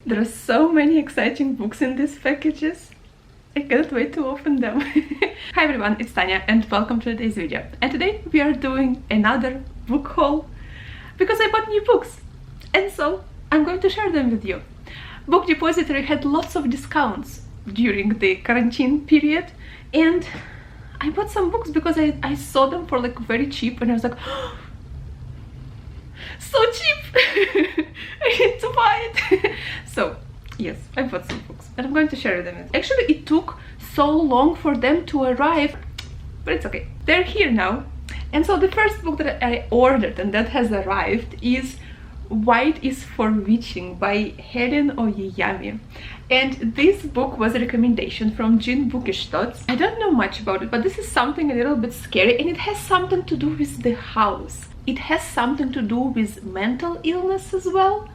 There are so many exciting books in these packages. I can't wait to open them. Hi everyone, it's Tanya and welcome to today's video. And today we are doing another book haul because I bought new books. And so I'm going to share them with you. Book Depository had lots of discounts during the quarantine period, and I bought some books because I saw them for like very cheap, and I was like, oh, so cheap! I need to buy it. So yes, I bought some books and I'm going to share them. Actually, it took so long for them to arrive, but it's okay. They're here now. And so the first book that I ordered and that has arrived is White is for Witching by Helen Oyeyami. And this book was a recommendation from Jean Bookish Thoughts. I don't know much about it, but this is something a little bit scary, and it has something to do with the house. It has something to do with mental illness as well.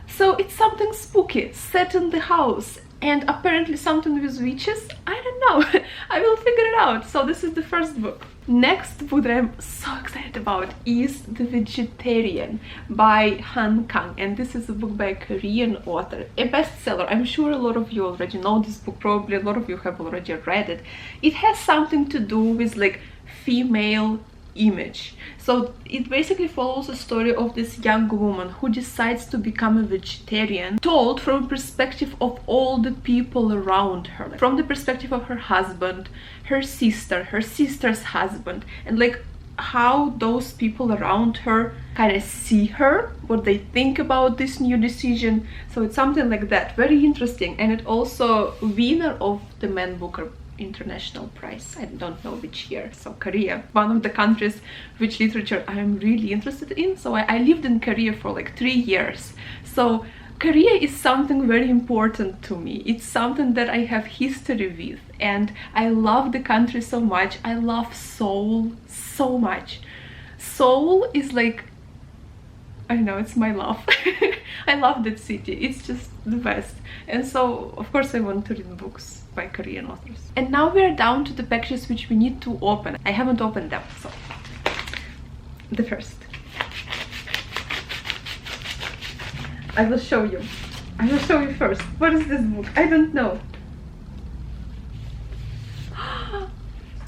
So it's something spooky set in the house, and apparently something with witches. I don't know. I will figure it out. So this is the first book. Next book that I'm so excited about is The Vegetarian by Han Kang, and this is a book by a Korean author, a bestseller. I'm sure a lot of you already know this book, probably a lot of you have already read it. It has something to do with like female image. So it basically follows the story of this young woman who decides to become a vegetarian, told from the perspective of all the people around her, like from the perspective of her husband, her sister's husband, and like how those people around her kind of see her, what they think about this new decision. So it's something like that, very interesting. And it also winner of the Man Booker International Prize, I don't know which year. So Korea, one of the countries which literature I am really interested in. So I lived in Korea for like 3 years. So Korea is something very important to me. It's something that I have history with, and I love the country so much. I love Seoul so much. Seoul is like, I know, it's my love. I love that city. It's just the best. And so of course I want to read books by Korean authors. And now we are down to the packages which we need to open. I haven't opened them, so the first. I will show you. I will show you first. What is this book? I don't know.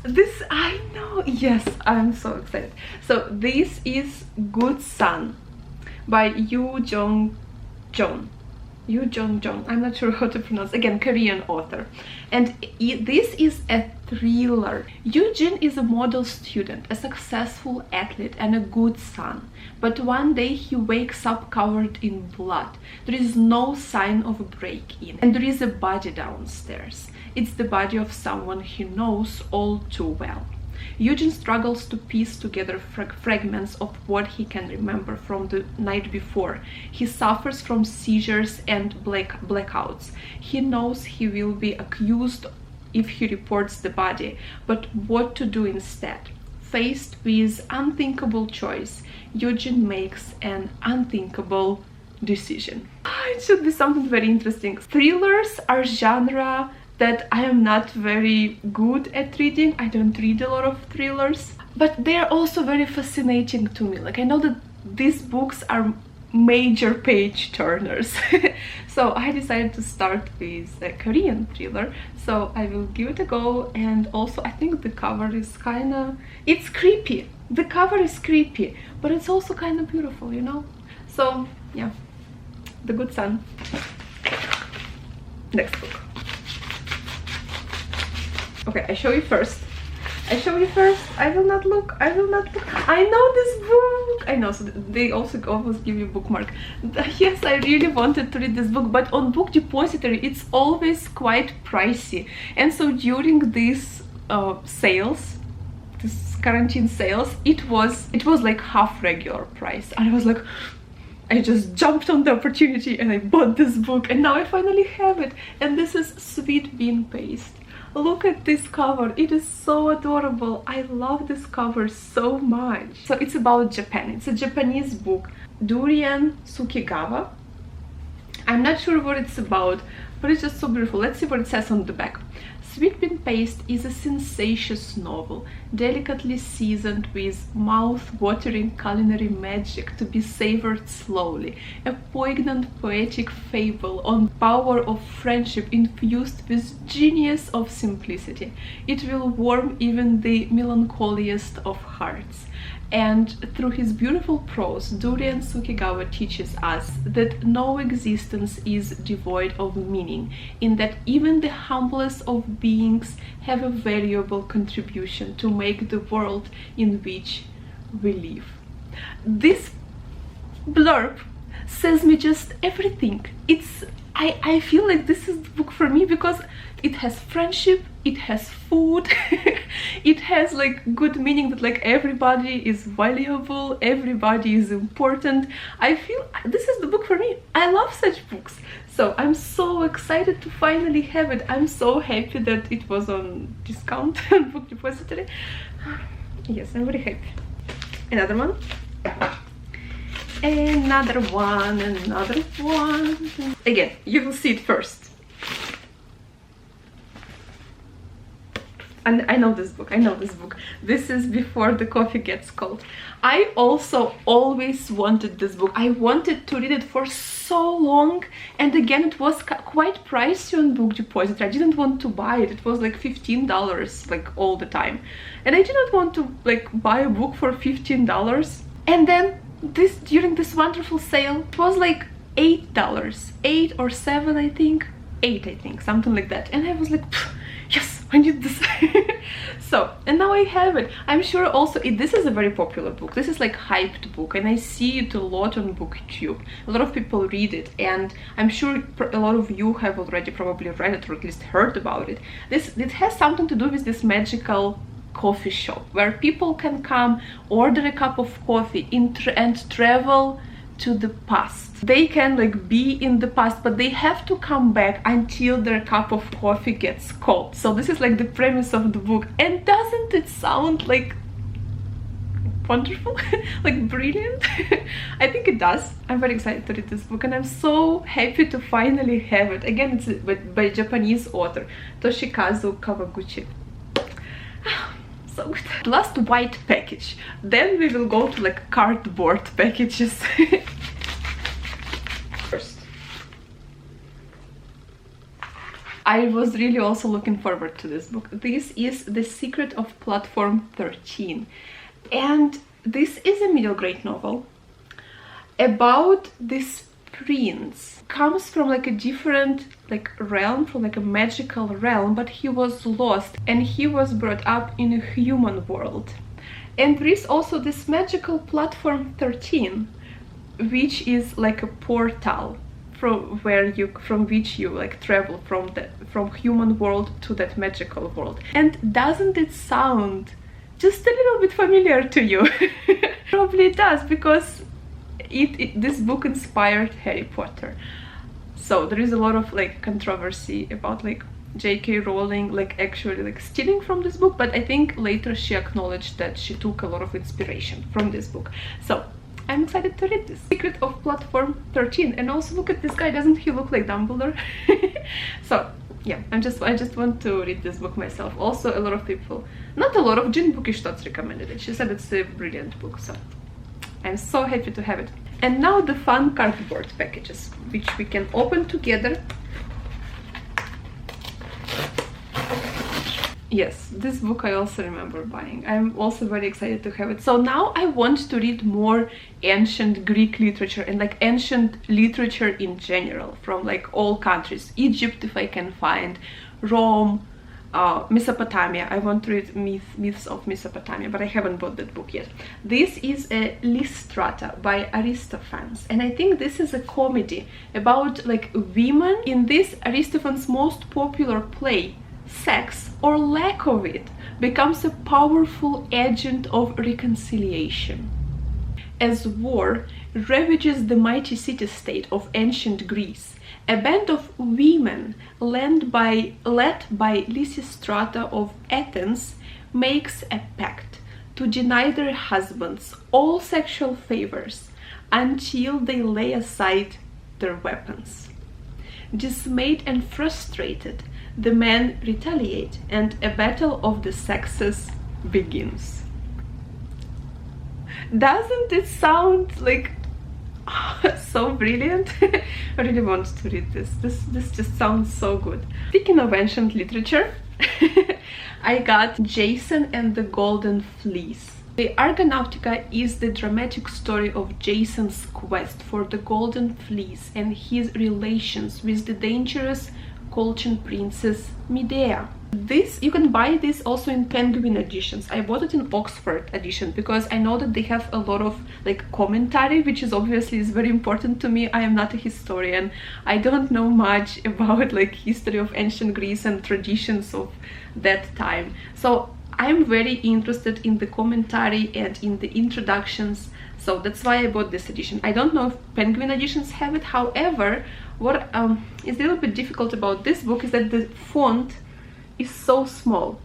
This, I know. Yes, I'm so excited. So this is Good Son by Yoo Jong Jong. I'm not sure how to pronounce. Again, Korean author. And this is a thriller. Eugene is a model student, a successful athlete, and a good son. But one day he wakes up covered in blood. There is no sign of a break-in, and there is a body downstairs. It's the body of someone he knows all too well. Eugene struggles to piece together fragments of what he can remember from the night before. He suffers from seizures and blackouts. He knows he will be accused if he reports the body, but what to do instead? Faced with unthinkable choice, Eugene makes an unthinkable decision. It should be something very interesting. Thrillers are genre that I am not very good at reading. I don't read a lot of thrillers, but they're also very fascinating to me. Like, I know that these books are major page turners. So I decided to start with a Korean thriller, so I will give it a go. And also I think the cover is kind of, it's creepy. The cover is creepy, but it's also kind of beautiful, you know. So yeah, The Good Son. Next book. Okay, I show you first. I will not look. I know this book. I know, so they also always give you bookmark. Yes, I really wanted to read this book, but on Book Depository it's always quite pricey. And so during these sales, this quarantine sales, it was like half regular price. And I was like, I just jumped on the opportunity and I bought this book, and now I finally have it. And this is Sweet Bean Paste. Look at this cover, it is so adorable. I love this cover so much. So it's about Japan. It's a Japanese book, Durian Sukigawa. I'm not sure what it's about, but it's just so beautiful. Let's see what it says on the back. Sweet Bean Paste is a sensacious novel, delicately seasoned with mouth-watering culinary magic to be savored slowly, a poignant poetic fable on power of friendship infused with genius of simplicity. It will warm even the melancholiest of hearts. And through his beautiful prose, Durian Sukigawa teaches us that no existence is devoid of meaning, in that even the humblest of beings have a valuable contribution to make the world in which we live. This blurb says me just everything. I feel like this is the book for me because it has friendship, it has food, it has like good meaning that like everybody is valuable, everybody is important. I feel this is the book for me. I love such books. So I'm so excited to finally have it. I'm so happy that it was on discount on Book Depository. Yes, I'm very happy. Another one. Another one, another one. Again, you will see it first. And I know this book, This is Before the Coffee Gets Cold. I also always wanted this book. I wanted to read it for so long, and again it was quite pricey on Book Depository. I didn't want to buy it. It was like $15 like all the time. And I didn't want to like buy a book for $15. And then during this wonderful sale, it was like $8. 8 or 7, I think. 8, I think, something like that. And I was like, yes, I need this. So, and now I have it. I'm sure also this is a very popular book. This is like hyped book, and I see it a lot on BookTube. A lot of people read it, and I'm sure a lot of you have already probably read it or at least heard about it. It has something to do with this magical coffee shop where people can come, order a cup of coffee and travel to the past. They can like be in the past, but they have to come back until their cup of coffee gets cold. So this is like the premise of the book. And doesn't it sound like wonderful? Like brilliant? I think it does. I'm very excited to read this book, and I'm so happy to finally have it. Again, it's by Japanese author Toshikazu Kawaguchi. So good. Last white package. Then we will go to like cardboard packages. First, I was really also looking forward to this book. This is The Secret of Platform 13, and this is a middle grade novel about this prince. Comes from like a different like realm, from like a magical realm, but he was lost and he was brought up in a human world. And there is also this magical platform 13, which is like a portal from which you like travel from human world to that magical world. And doesn't it sound just a little bit familiar to you? Probably it does, because this book inspired Harry Potter. So there is a lot of like controversy about like J.K. Rowling like actually like stealing from this book, but I think later she acknowledged that she took a lot of inspiration from this book. So I'm excited to read this. Secret of Platform 13. And also look at this guy, doesn't he look like Dumbledore? So yeah, I just want to read this book myself. Also a lot of people, not a lot of, Jin Bookish recommended it. She said it's a brilliant book, so I'm so happy to have it. And now the fun cardboard packages, which we can open together. Yes, this book I also remember buying. I'm also very excited to have it. So now I want to read more ancient Greek literature and like ancient literature in general from like all countries. Egypt if I can find, Rome, Mesopotamia. I want to read Myths of Mesopotamia, but I haven't bought that book yet. This is a Lystrata by Aristophanes, and I think this is a comedy about like women. In this, Aristophanes' most popular play, sex, or lack of it, becomes a powerful agent of reconciliation. As war ravages the mighty city-state of ancient Greece, a band of women led by Lysistrata of Athens makes a pact to deny their husbands all sexual favors until they lay aside their weapons. Dismayed and frustrated, the men retaliate and a battle of the sexes begins. Doesn't it sound like so brilliant? I really want to read this. This just sounds so good. Speaking of ancient literature, I got Jason and the Golden Fleece. The Argonautica is the dramatic story of Jason's quest for the Golden Fleece and his relations with the dangerous Colchian princess Medea. You can buy this also in Penguin editions. I bought it in Oxford edition because I know that they have a lot of like commentary, which is obviously very important to me. I am not a historian. I don't know much about like history of ancient Greece and traditions of that time. So I'm very interested in the commentary and in the introductions. So that's why I bought this edition. I don't know if Penguin editions have it. However, what is a little bit difficult about this book is that the font is so small.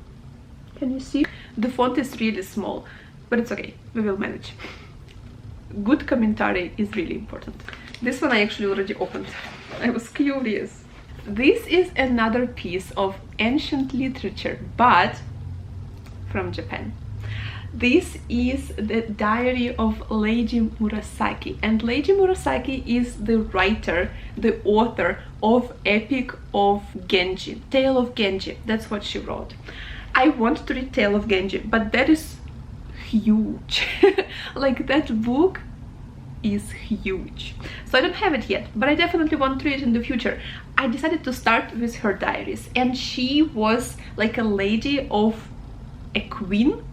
Can you see? The font is really small, but it's okay, we will manage. Good commentary is really important. This one I actually already opened. I was curious. This is another piece of ancient literature, but from Japan. This is the diary of Lady Murasaki, and Lady Murasaki is the writer, the author of Epic of Genji, Tale of Genji. That's what she wrote. I want to read Tale of Genji, but that is huge. Like, that book is huge. So I don't have it yet, but I definitely want to read it in the future. I decided to start with her diaries, and she was like a lady of a queen.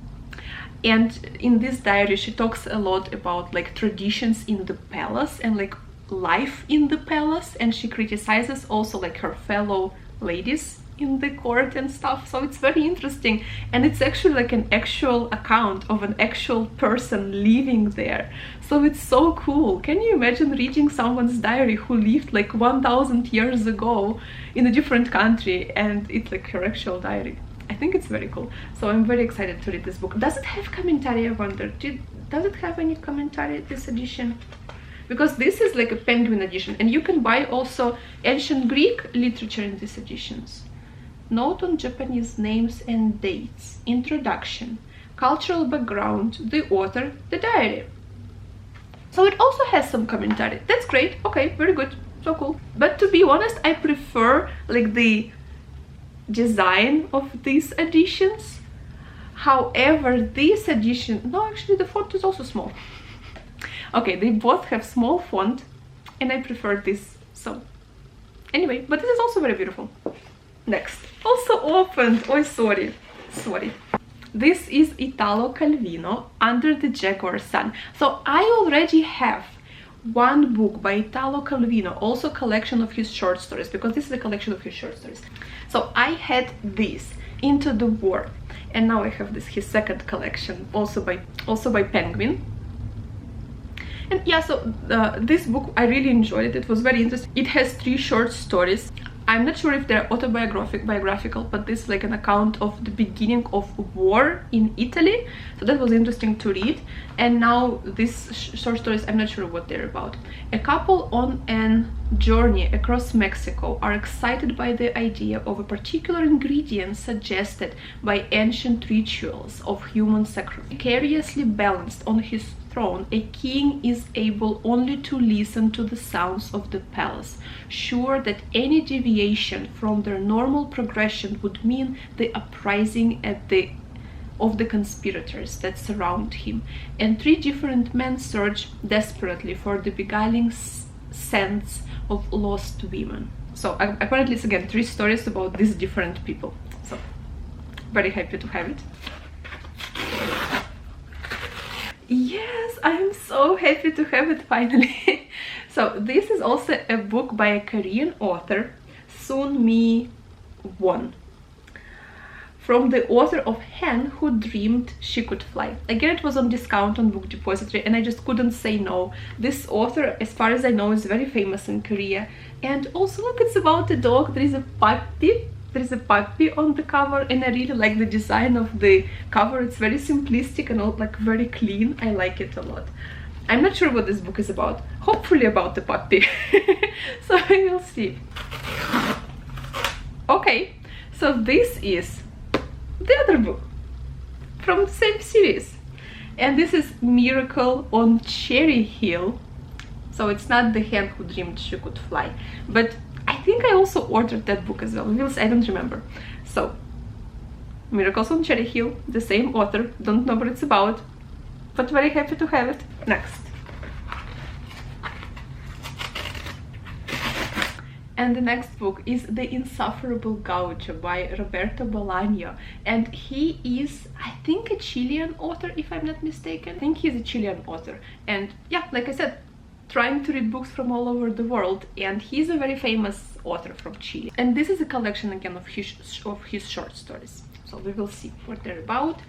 And in this diary she talks a lot about like traditions in the palace and like life in the palace, and she criticizes also like her fellow ladies in the court and stuff. So it's very interesting, and it's actually like an actual account of an actual person living there. So it's so cool. Can you imagine reading someone's diary who lived like 1000 years ago in a different country, and it's like her actual diary? I think it's very cool. So I'm very excited to read this book. Does it have commentary, I wonder? Does it have any commentary, this edition? Because this is like a Penguin edition, and you can buy also ancient Greek literature in these editions. Note on Japanese names and dates, introduction, cultural background, the author, the diary. So it also has some commentary. That's great. Okay, very good. So cool. But to be honest, I prefer like the design of these editions. However, this edition, no, actually the font is also small. Okay, they both have small font, and I prefer this. So anyway, but this is also very beautiful. Next, also opened. Oh, sorry. This is Italo Calvino, Under the Jaguar Sun. So I already have one book by Italo Calvino, also a collection of his short stories, because this is a collection of his short stories. So I had this, Into the War, and now I have this, his second collection, also by Penguin. And yeah, so this book I really enjoyed it. It was very interesting. It has 3 short stories. I'm not sure if they're biographical, but this is like an account of the beginning of war in Italy. So that was interesting to read. And now these short stories, I'm not sure what they're about. A couple on an journey across Mexico are excited by the idea of a particular ingredient suggested by ancient rituals of human sacrifice. Precariously balanced on his throne, a king is able only to listen to the sounds of the palace, sure that any deviation from their normal progression would mean the uprising of the conspirators that surround him, and 3 different men search desperately for the beguiling scents of lost women. So apparently it's again 3 stories about these different people. So very happy to have it. Yes, I am so happy to have it finally. So this is also a book by a Korean author, Sun Mi Won, from the author of Hen Who Dreamed She Could Fly. Again, it was on discount on Book Depository, and I just couldn't say no. This author, as far as I know, is very famous in Korea. And also, look, it's about a dog. There is a puppy. There is a puppy on the cover, and I really like the design of the cover. It's very simplistic and all, like very clean. I like it a lot. I'm not sure what this book is about. Hopefully about the puppy. So we will see. Okay, So this is the other book from the same series, and this is Miracle on Cherry Hill. So it's not The Hen Who Dreamed She Could Fly, but I think I also ordered that book as well. I don't remember. So Miracles on Cherry Hill, the same author, don't know what it's about, but very happy to have it. Next. And the next book is The Insufferable Gaucho by Roberto Bolaño, and he is, I think, a Chilean author, if I'm not mistaken. I think he's a Chilean author, and yeah, like I said, trying to read books from all over the world, and he's a very famous author from Chile. And this is a collection again of his short stories, so we will see what they're about,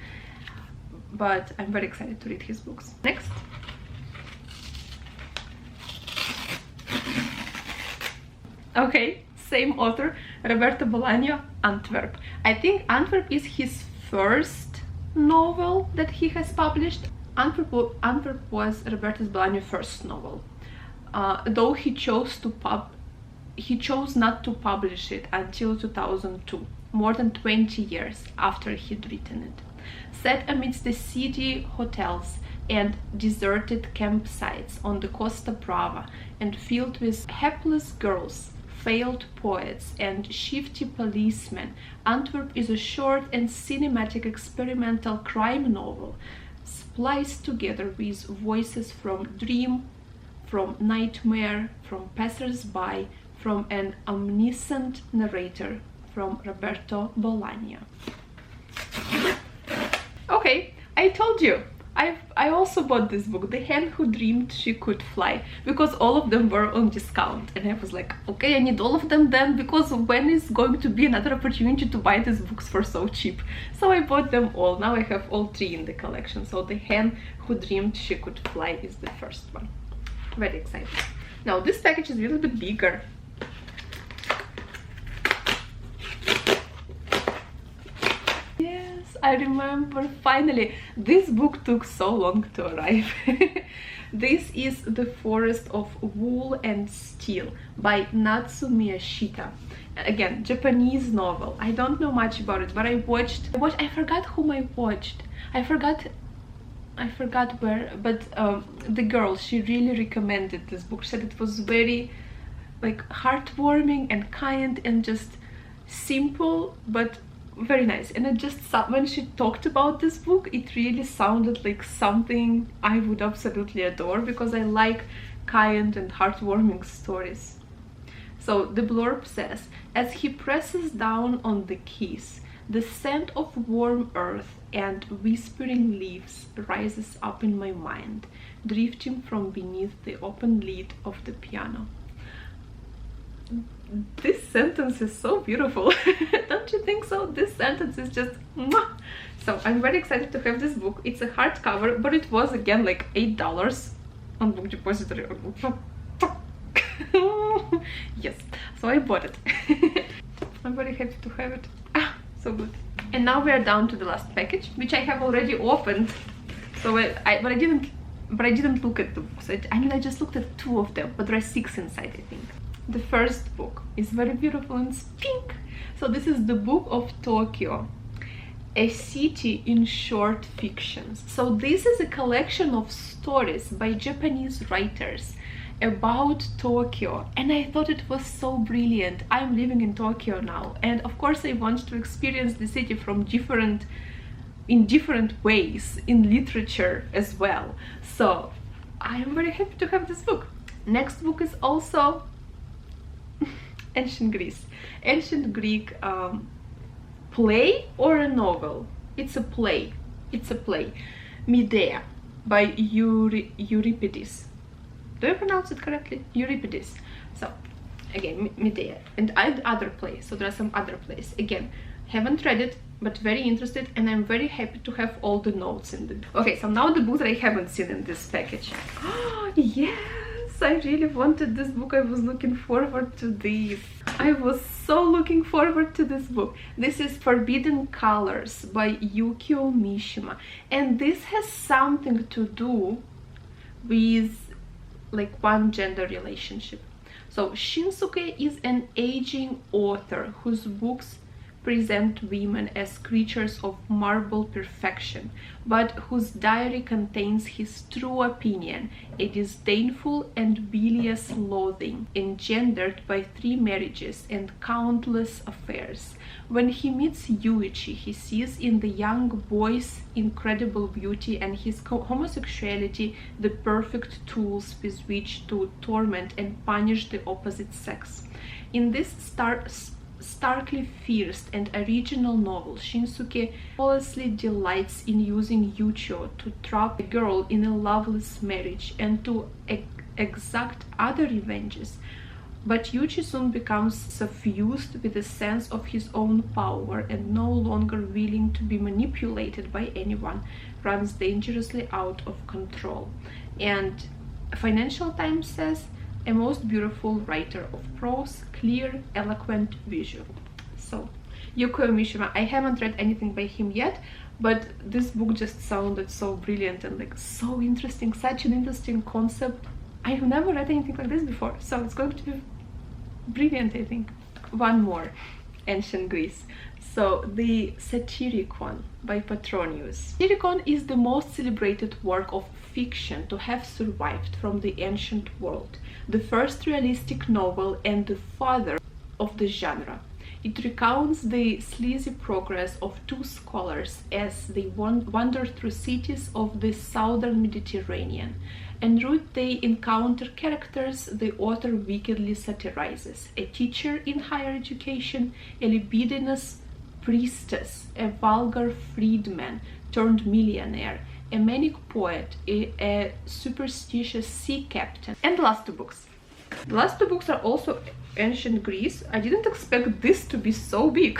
but I'm very excited to read his books. Next. Okay, same author, Roberto Bolaño, Antwerp. I think Antwerp is his first novel that he has published. Antwerp was Roberto Bolaño's first novel, though he chose not to publish it until 2002, more than 20 years after he'd written it. Set amidst the city hotels and deserted campsites on the Costa Brava, and filled with hapless girls, failed poets, and shifty policemen, Antwerp is a short and cinematic experimental crime novel, spliced together with voices from dream, from nightmare, from passers-by, from an omniscient narrator, from Roberto Bolaño. Okay, I told you, I also bought this book, The Hen Who Dreamed She Could Fly, because all of them were on discount, and I was like, okay, I need all of them then, because when is going to be another opportunity to buy these books for so cheap? So I bought them all. Now I have all three in the collection. So The Hen Who Dreamed She Could Fly is the first one. Very excited. Now this package is a little bit bigger. I remember, finally, this book took so long to arrive. This is The Forest of Wool and Steel by Natsu Miyashita. Again, Japanese novel. I don't know much about it, but I forgot whom I watched. I forgot where, but the girl, she really recommended this book. She said it was very like heartwarming and kind and just simple, but very nice. And it just, when she talked about this book, it really sounded like something I would absolutely adore, because I like kind and heartwarming stories. So the blurb says, as he presses down on the keys, the scent of warm earth and whispering leaves rises up in my mind, drifting from beneath the open lid of the piano. This sentence is so beautiful. Don't you think so? This sentence is just mwah! So I'm very excited to have this book. It's a hardcover, but it was again like $8 on Book Depository. Yes, so I bought it. I'm very happy to have it. Ah, so good. And now we are down to the last package, which I have already opened. So I didn't look at the books. I just looked at 2 of them, but there are 6 inside, I think. The first book is very beautiful and it's pink. So this is The Book of Tokyo, a city in short fictions. So this is a collection of stories by Japanese writers about Tokyo, and I thought it was so brilliant. I'm living in Tokyo now, and of course I want to experience the city from in different ways, in literature as well. So I am very happy to have this book. Next book is also Ancient Greek play or a novel. It's a play. Medea by Euripides. Do I pronounce it correctly? Euripides. So again, Medea, and other plays. So there are some other plays. Again, haven't read it, but very interested, and I'm very happy to have all the notes in the book. Okay, so now the books that I haven't seen in this package. Oh yes, I really wanted this book. I was looking forward to this. I was so looking forward to this book. This is Forbidden Colors by Yukio Mishima, and this has something to do with like one gender relationship. So Shinsuke is an aging author whose books present women as creatures of marble perfection, but whose diary contains his true opinion, a disdainful and bilious loathing, engendered by 3 marriages and countless affairs. When he meets Yuichi, he sees in the young boy's incredible beauty and his homosexuality the perfect tools with which to torment and punish the opposite sex. In this starkly fierce and original novel, Shinsuke flawlessly delights in using Yuichi to trap a girl in a loveless marriage and to exact other revenges. But Yuichi soon becomes suffused with a sense of his own power and, no longer willing to be manipulated by anyone, runs dangerously out of control. And Financial Times says, a most beautiful writer of prose, clear, eloquent, visual. So, Yukio Mishima, I haven't read anything by him yet, but this book just sounded so brilliant and like so interesting, such an interesting concept. I've never read anything like this before, so it's going to be brilliant, I think. One more, Ancient Greece. So, the Satyricon by Petronius. Satyricon is the most celebrated work of fiction to have survived from the ancient world, the first realistic novel and the father of the genre. It recounts the sleazy progress of 2 scholars as they wander through cities of the southern Mediterranean. En route they encounter characters the author wickedly satirizes: a teacher in higher education, a libidinous priestess, a vulgar freedman turned millionaire, a manic poet, a superstitious sea captain. And the last 2 books. The last 2 books are also Ancient Greece. I didn't expect this to be so big.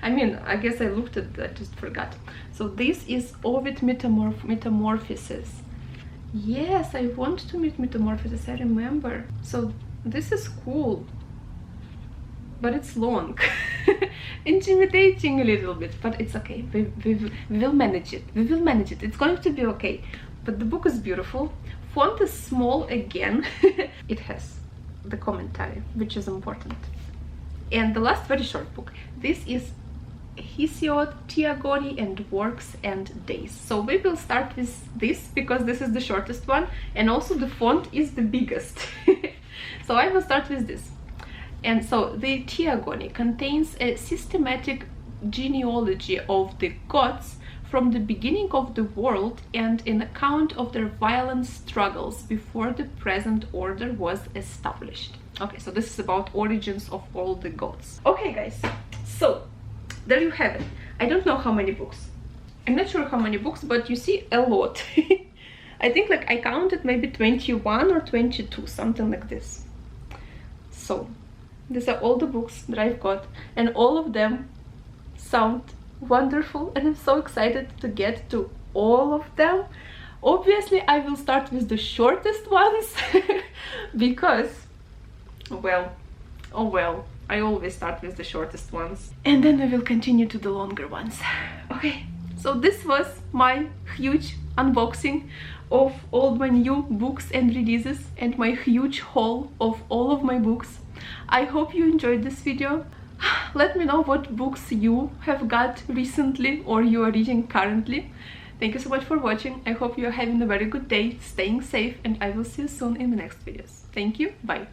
I mean, I guess I looked at that, just forgot. So this is Ovid Metamorphosis. Yes, I want to meet Metamorphosis, I remember. So this is cool, but it's long. Intimidating a little bit, but it's okay. We will manage it. We will manage it. It's going to be okay. But the book is beautiful. Font is small again. It has the commentary, which is important. And the last very short book. This is Hesiod, Theogony and Works and Days. So we will start with this because this is the shortest one and also the font is the biggest. So I will start with this. And so the Theogony contains a systematic genealogy of the gods from the beginning of the world and an account of their violent struggles before the present order was established. Okay, so this is about origins of all the gods. Okay guys, so there you have it. I don't know how many books. I'm not sure how many books, but you see a lot. I think like I counted maybe 21 or 22, something like this. So these are all the books that I've got and all of them sound wonderful and I'm so excited to get to all of them. Obviously I will start with the shortest ones because, well, oh well, I always start with the shortest ones and then we will continue to the longer ones. Okay, so this was my huge unboxing of all my new books and releases and my huge haul of all of my books. I hope you enjoyed this video. Let me know what books you have got recently or you are reading currently. Thank you so much for watching. I hope you are having a very good day, staying safe, and I will see you soon in the next videos. Thank you, bye.